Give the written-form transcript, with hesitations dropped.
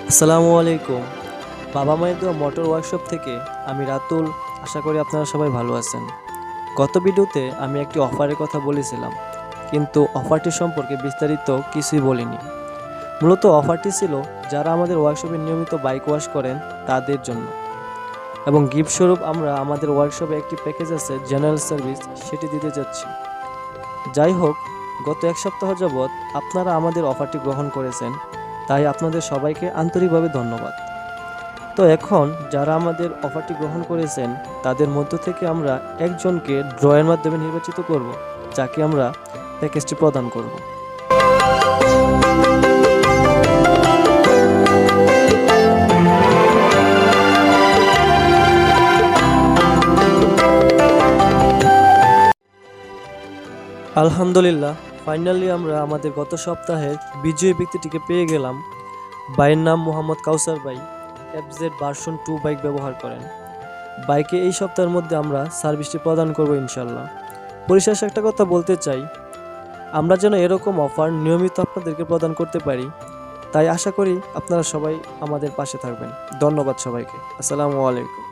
আসসালামু আলাইকুম। বাবা মায়ের দেওয়া মোটর ওয়ার্কশপ থেকে আমি রাতুল। আশা করি আপনারা সবাই ভালো আছেন। গত ভিডিওতে আমি একটি অফারের কথা বলেছিলাম, কিন্তু অফারটি সম্পর্কে বিস্তারিত কিছুই বলিনি। মূলত অফারটি ছিল যারা আমাদের ওয়ার্কশপে নিয়মিত বাইক ওয়াশ করেন তাদের জন্য, এবং গিফট স্বরূপ আমরা আমাদের ওয়ার্কশপে একটি প্যাকেজ আছে জেনারেল সার্ভিস, সেটি দিতে যাচ্ছি। যাই হোক, গত এক সপ্তাহ যাবৎ আপনারা আমাদের অফারটি গ্রহণ করেছেন, তাই আপনাদের সবাইকে আন্তরিকভাবে ধন্যবাদ। তো এখন যারা আমাদের অফারটি গ্রহণ করেছেন তাদের মধ্য থেকে আমরা একজনকে ড্রয়ের মাধ্যমে নির্বাচিত করব, যাকে আমরা প্যাকেজটি প্রদান করব। আলহামদুলিল্লাহ, ফাইনালি আমরা আমাদের গত সপ্তাহের বিজয়ী ব্যক্তিটিকে পেয়ে গেলাম। বাইয়ের নাম মোহাম্মদ কাউসার বাই। এফজেড ভার্সন 2 বাইক ব্যবহার করেন। বাইকে এই সপ্তাহের মধ্যে আমরা সার্ভিসটি প্রদান করব ইনশাল্লাহ। পরিশেষে একটা কথা বলতে চাই, আমরা যেন এরকম অফার নিয়মিত আপনাদেরকে প্রদান করতে পারি, তাই আশা করি আপনারা সবাই আমাদের পাশে থাকবেন। ধন্যবাদ সবাইকে। আসসালামু আলাইকুম।